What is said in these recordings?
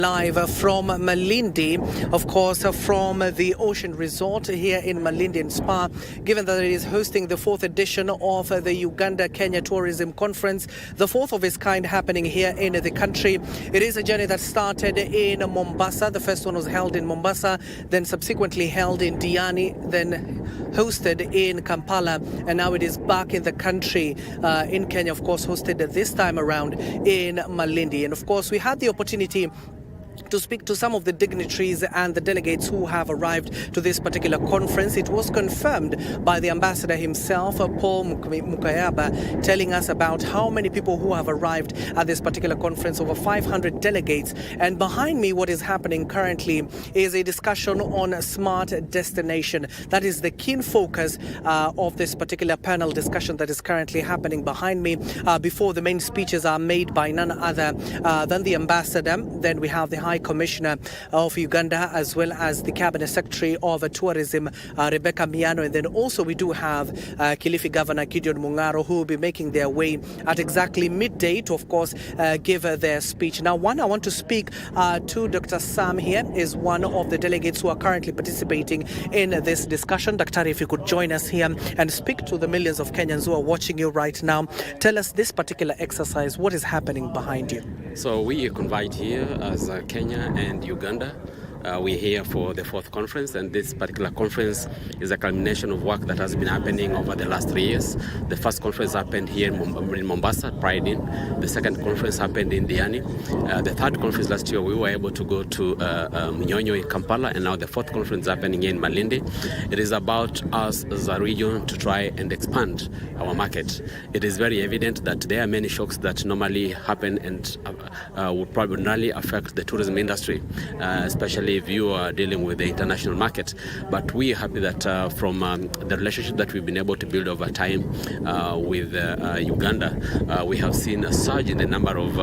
Live from Malindi, of course, from the Ocean Resort here in Malindi and Spa, given that it is hosting the 4th edition of the Uganda-Kenya Tourism Conference, the 4th of its kind happening here in the country. It is a journey that started in Mombasa. The first one was held in Mombasa, then subsequently held in Diani, then hosted in Kampala, and now it is back in the country in Kenya, of course, hosted this time around in Malindi. And of course, we had the opportunity to speak to some of the dignitaries and the delegates who have arrived to this particular conference. It was confirmed by the ambassador himself, Paul Mukayaba, telling us about how many people who have arrived at this particular conference, over 500 delegates. And behind me, what is happening currently is a discussion on a smart destination. That is the keen focus of this particular panel discussion that is currently happening behind me. Before the main speeches are made by none other than the ambassador. Then we have the High Commissioner of Uganda, as well as the Cabinet Secretary of Tourism, Rebecca Miano. And then also we do have Kilifi Governor Gideon Mungaro, who will be making their way at exactly midday to, of course, give their speech. Now, I want to speak to Dr. Sam here, is one of the delegates who are currently participating in this discussion. Dr. if you could join us here and speak to the millions of Kenyans who are watching you right now. Tell us this particular exercise, what is happening behind you? So we conveyed here as Kenya and Uganda. We're here for the 4th conference, and this particular conference is a culmination of work that has been happening over the last 3 years. The first conference happened here in Mombasa, Pride Inn. The second conference happened in Diani. The third conference last year, we were able to go to Mnyonyo in Kampala, and now the 4th conference happening here in Malindi. It is about us as a region to try and expand our market. It is very evident that there are many shocks that normally happen and would probably affect the tourism industry, especially if you are dealing with the international market. But we are happy that from the relationship that we've been able to build over time with Uganda, we have seen a surge in the number of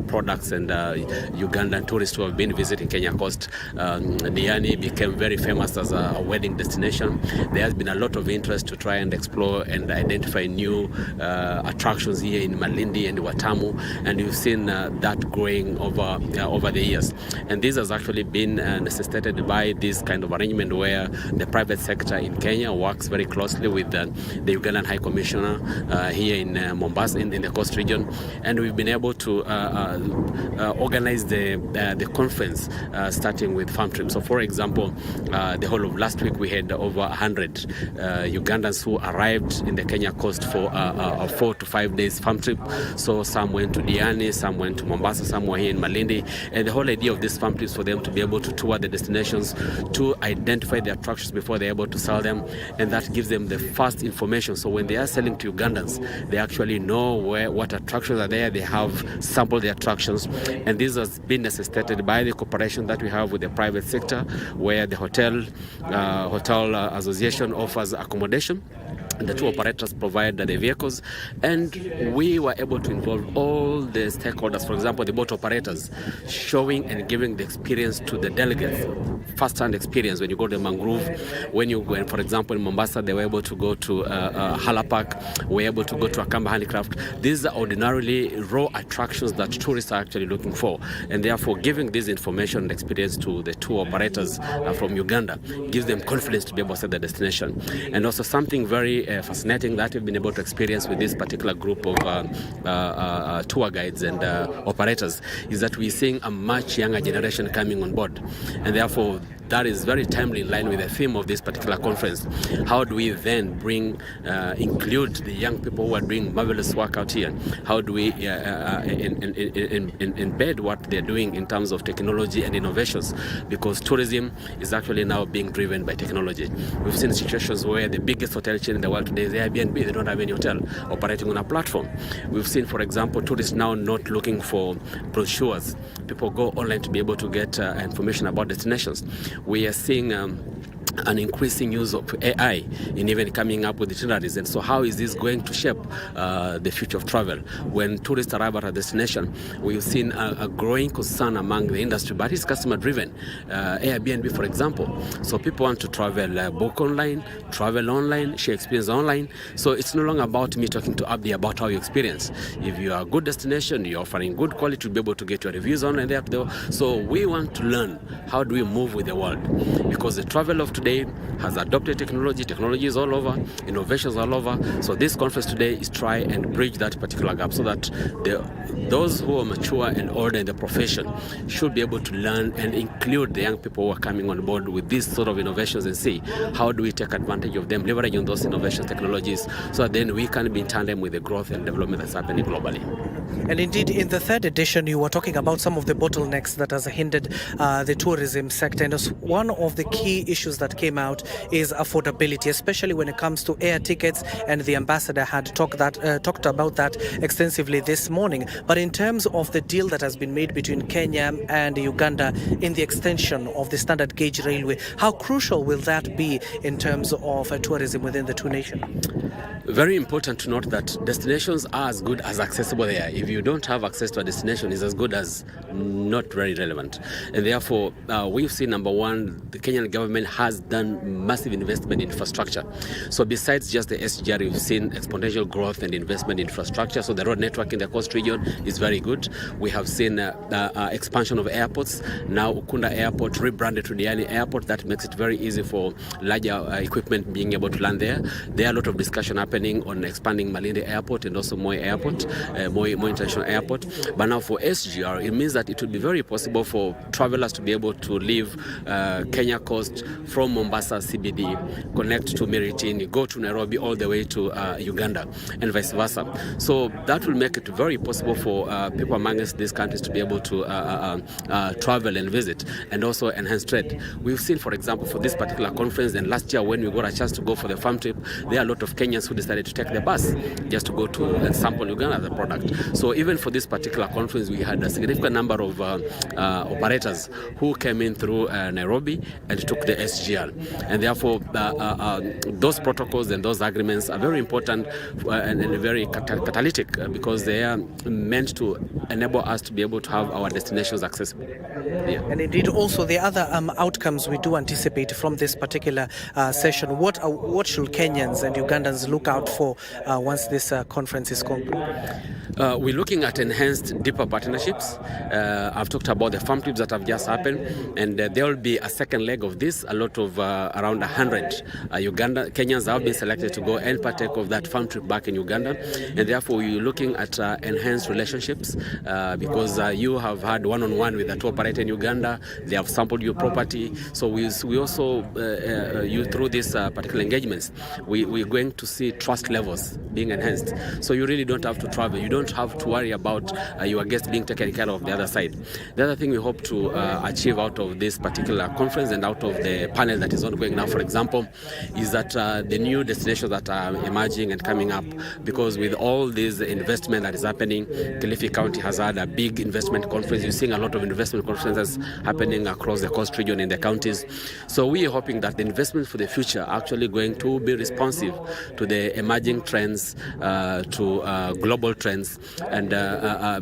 products and Ugandan tourists who have been visiting Kenya Coast. Diani became very famous as a wedding destination. There has been a lot of interest to try and explore and identify new attractions here in Malindi and Watamu, and you've seen that growing over the years. And this has actually been necessitated by this kind of arrangement where the private sector in Kenya works very closely with the Ugandan High Commissioner here in Mombasa, in the coast region, and we've been able to organize the conference starting with farm trips. So, for example, the whole of last week we had over 100 Ugandans who arrived in the Kenya coast for a 4 to 5 days farm trip. So some went to Diani, some went to Mombasa, some were here in Malindi, and the whole idea of this farm trip is for them to be able to tour the destinations, to identify the attractions before they're able to sell them, and that gives them the first information. So when they are selling to Ugandans, they actually know what attractions are there. They have sampled the attractions, and this has been necessitated by the cooperation that we have with the private sector, where the hotel association offers accommodation. The two operators provide the vehicles, and we were able to involve all the stakeholders, for example, the boat operators, showing and giving the experience to the delegates, first-hand experience. When you go to the mangrove, when you go, for example, in Mombasa, they were able to go to Hala Park, we were able to go to Akamba Handicraft. These are ordinarily raw attractions that tourists are actually looking for, and therefore giving this information and experience to the two operators from Uganda gives them confidence to be able to set the destination. And also something very fascinating that we've been able to experience with this particular group of tour guides and operators is that we're seeing a much younger generation coming on board, and therefore that is very timely in line with the theme of this particular conference. How do we then include the young people who are doing marvelous work out here? How do we embed what they're doing in terms of technology and innovations? Because tourism is actually now being driven by technology. We've seen situations where the biggest hotel chain in the world today is Airbnb. They don't have any hotel operating on a platform. We've seen, for example, tourists now not looking for brochures. People go online to be able to get information about destinations. We are seeing an increasing use of AI in even coming up with itineraries. And so how is this going to shape the future of travel? When tourists arrive at a destination, we've seen a growing concern among the industry, but it's customer driven. Airbnb, for example. So people want to travel, book online, travel online, share experience online. So it's no longer about me talking to Abdi about how you experience. If you are a good destination, you're offering good quality, to be able to get your reviews online there. So we want to learn, how do we move with the world? Because the travel of today has adopted technology is all over, innovations all over. So this conference today is try and bridge that particular gap, so that those who are mature and older in the profession should be able to learn and include the young people who are coming on board with these sort of innovations, and see how do we take advantage of them, leverage on those innovations, technologies, so that then we can be in tandem with the growth and development that's happening globally. And indeed, in the third edition, you were talking about some of the bottlenecks that has hindered the tourism sector. And one of the key issues that came out is affordability, especially when it comes to air tickets. And the ambassador had talked about that extensively this morning. But in terms of the deal that has been made between Kenya and Uganda in the extension of the standard gauge railway, how crucial will that be in terms of tourism within the two nations? Very important to note that destinations are as good as accessible there. If you don't have access to a destination, it's as good as not very relevant. And therefore, we've seen, number one, the Kenyan government has done massive investment in infrastructure. So besides just the SGR, we've seen exponential growth and investment in infrastructure. So the road network in the coast region is very good. We have seen expansion of airports. Now Ukunda Airport rebranded to Diani Airport. That makes it very easy for larger equipment being able to land there. There are a lot of discussion happening on expanding Malindi Airport and also Moi Airport, Moi International Airport. But now for SGR, it means that it will be very possible for travelers to be able to leave Kenya coast from Mombasa CBD, connect to Miritini, go to Nairobi all the way to Uganda, and vice versa. So that will make it very possible for people amongst these countries to be able to travel and visit, and also enhance trade. We've seen, for example, for this particular conference, and last year when we got a chance to go for the farm trip, there are a lot of Kenyans who decided to take the bus just to go to and sample Uganda as a product. So even for this particular conference, we had a significant number of operators who came in through Nairobi and took the SGR. And therefore, those protocols and those agreements are very important and very catalytic, because they are meant to enable us to be able to have our destinations accessible. Yeah. And indeed, also the other outcomes we do anticipate from this particular session. What should Kenyans and Ugandans look out for once this conference is concluded? We're looking at enhanced, deeper partnerships. I've talked about the farm trips that have just happened, and there will be a second leg of this. A lot of around 100 Kenyans have been selected to go and partake of that farm trip back in Uganda, and therefore we're looking at enhanced relationships because you have had one-on-one with the tour operator in Uganda. They have sampled your property. So we also, you through these particular engagements, we're going to see trust levels being enhanced. So you really don't have to travel. You don't have to worry about your guests being taken care of the other side. The other thing we hope to achieve out of this particular conference and out of the panel that is ongoing now, for example, is that the new destinations that are emerging and coming up, because with all this investment that is happening, Kilifi County has had a big investment conference. You're seeing a lot of investment conferences happening across the coast region in the counties. So we are hoping that the investments for the future are actually going to be responsive to the emerging trends, to global trends, and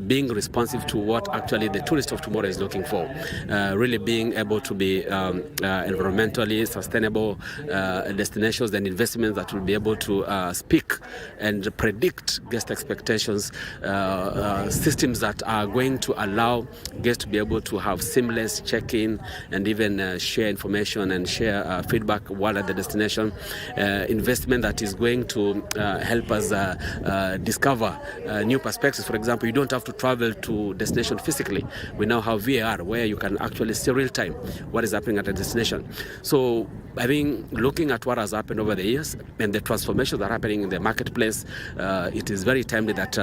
being responsive to what actually the tourist of tomorrow is looking for. Really being able to be environmentally sustainable destinations and investments that will be able to speak and predict guest expectations, systems that are going to allow guests to be able to have seamless check-in and even share information and share feedback while at the destination. Investment that is going to help us discover new perspectives. For example, you don't have to travel to destination physically. We now have VAR, where you can actually see real time what is happening at a destination. So I think looking at what has happened over the years and the transformations that are happening in the marketplace, it is very timely that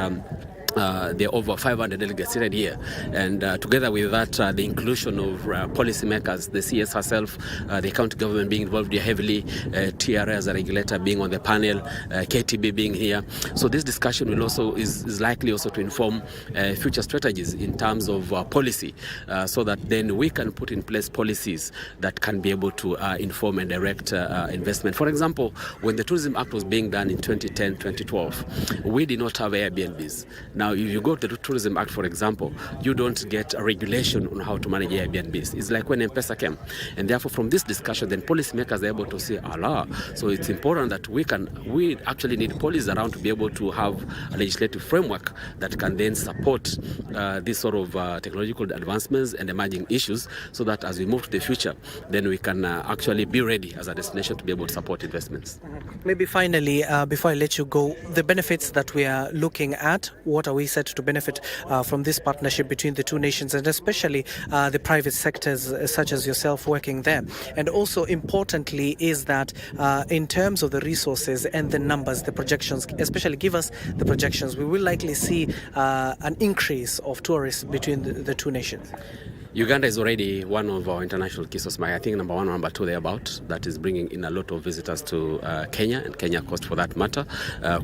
there are over 500 delegates seated here, and together with that, the inclusion of policymakers, the CS herself, the county government being involved here heavily, TRA as a regulator being on the panel, KTB being here. So this discussion will also is likely also to inform future strategies in terms of policy, so that then we can put in place policies that can be able to inform and direct investment. For example, when the Tourism Act was being done in 2010, 2012, we did not have Airbnbs. Now, if you go to the Tourism Act, for example, you don't get a regulation on how to manage Airbnbs. It's like when M-Pesa came. And therefore, from this discussion, then policymakers are able to say, Allah. So it's important that we actually need policies around to be able to have a legislative framework that can then support this sort of technological advancements and emerging issues, so that as we move to the future, then we can actually be ready as a destination to be able to support investments. Maybe finally, before I let you go, the benefits that we are looking at, what are we set to benefit from this partnership between the two nations, and especially the private sectors such as yourself working there? And also importantly is that in terms of the resources and the numbers, the projections, especially give us the projections, we will likely see an increase of tourists between the two nations. Uganda is already one of our international key source markets. I think number one or number two thereabout, that is bringing in a lot of visitors to Kenya, and Kenya coast for that matter,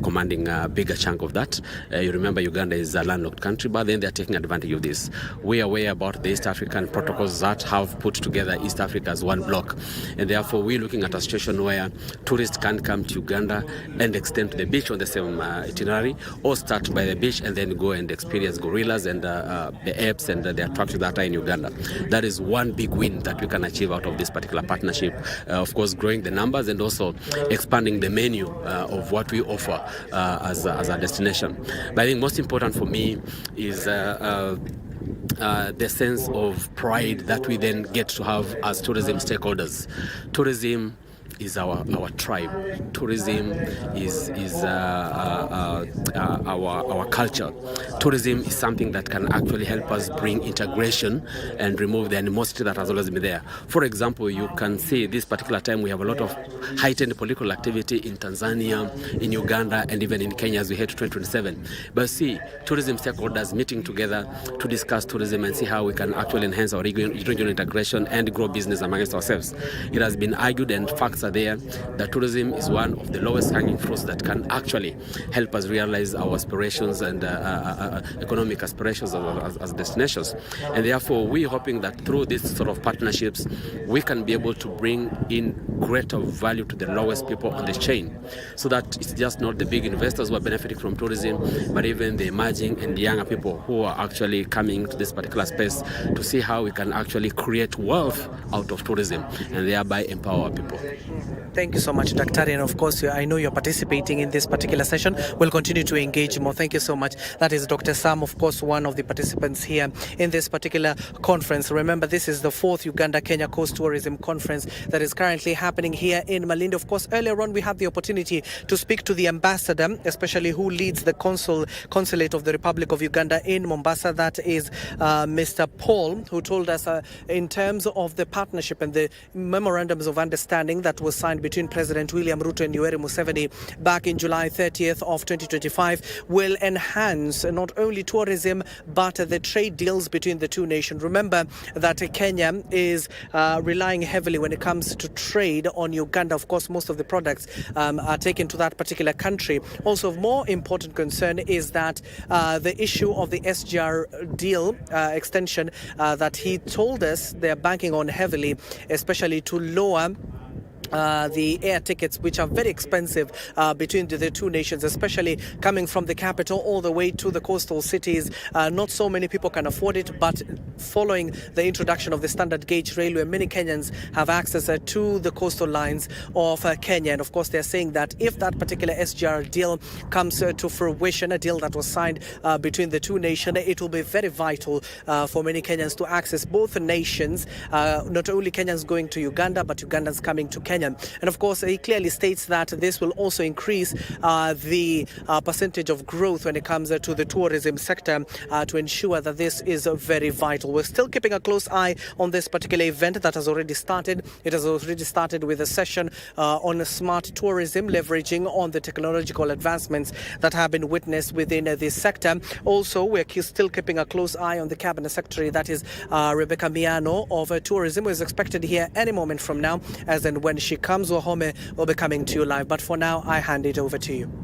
commanding a bigger chunk of that. You remember Uganda is a landlocked country, but then they're taking advantage of this. We are aware about the East African protocols that have put together East Africa as one block, and therefore we're looking at a situation where tourists can come to Uganda and extend to the beach on the same itinerary, or start by the beach and then go and experience gorillas and the apes and the attractions that are in Uganda. That is one big win that we can achieve out of this particular partnership. Of course, growing the numbers and also expanding the menu of what we offer as a destination. But I think most important for me is the sense of pride that we then get to have as tourism stakeholders. Tourism is our tribe. Tourism is our culture. Tourism is something that can actually help us bring integration and remove the animosity that has always been there. For example, you can see this particular time we have a lot of heightened political activity in Tanzania, in Uganda, and even in Kenya as we head to 2027. But see, tourism stakeholders meeting together to discuss tourism and see how we can actually enhance our regional integration and grow business amongst ourselves. It has been argued, and facts are there, that tourism is one of the lowest hanging fruits that can actually help us realize our aspirations and economic aspirations as destinations. And therefore, we're hoping that through these sort of partnerships, we can be able to bring in greater value to the lowest people on the chain, so that it's just not the big investors who are benefiting from tourism, but even the emerging and younger people who are actually coming to this particular space to see how we can actually create wealth out of tourism and thereby empower people. Thank you so much, Dr. And of course, I know you're participating in this particular session. We'll continue to engage more. Thank you so much. That is Dr. Sam, of course, one of the participants here in this particular conference. Remember, this is the 4th Uganda-Kenya Coast Tourism Conference that is currently happening here in Malindi. Of course, earlier on, we had the opportunity to speak to the ambassador, especially who leads the consulate of the Republic of Uganda in Mombasa. That is Mr. Paul, who told us in terms of the partnership and the memorandums of understanding that was signed between President William Ruto and Yoweri Museveni back in July 30th of 2025 will enhance not only tourism but the trade deals between the two nations. Remember that Kenya is relying heavily when it comes to trade on Uganda. Of course, most of the products are taken to that particular country. Also, of more important concern is that the issue of the SGR deal extension that he told us they're banking on heavily, especially to lower the air tickets, which are very expensive between the two nations, especially coming from the capital all the way to the coastal cities. Not so many people can afford it, but following the introduction of the standard gauge railway, many Kenyans have access to the coastal lines of Kenya. And of course, they're saying that if that particular SGR deal comes to fruition, a deal that was signed between the two nations, it will be very vital for many Kenyans to access both nations, not only Kenyans going to Uganda, but Ugandans coming to Kenya. Kenya. And of course, he clearly states that this will also increase the percentage of growth when it comes to the tourism sector to ensure that this is very vital. We're still keeping a close eye on this particular event that has already started. It has already started with a session on smart tourism, leveraging on the technological advancements that have been witnessed within this sector. Also, we're still keeping a close eye on the Cabinet Secretary, that is Rebecca Miano of Tourism, who is expected here any moment from now, as and when she comes. Wahome will be coming to you live. But for now, I hand it over to you.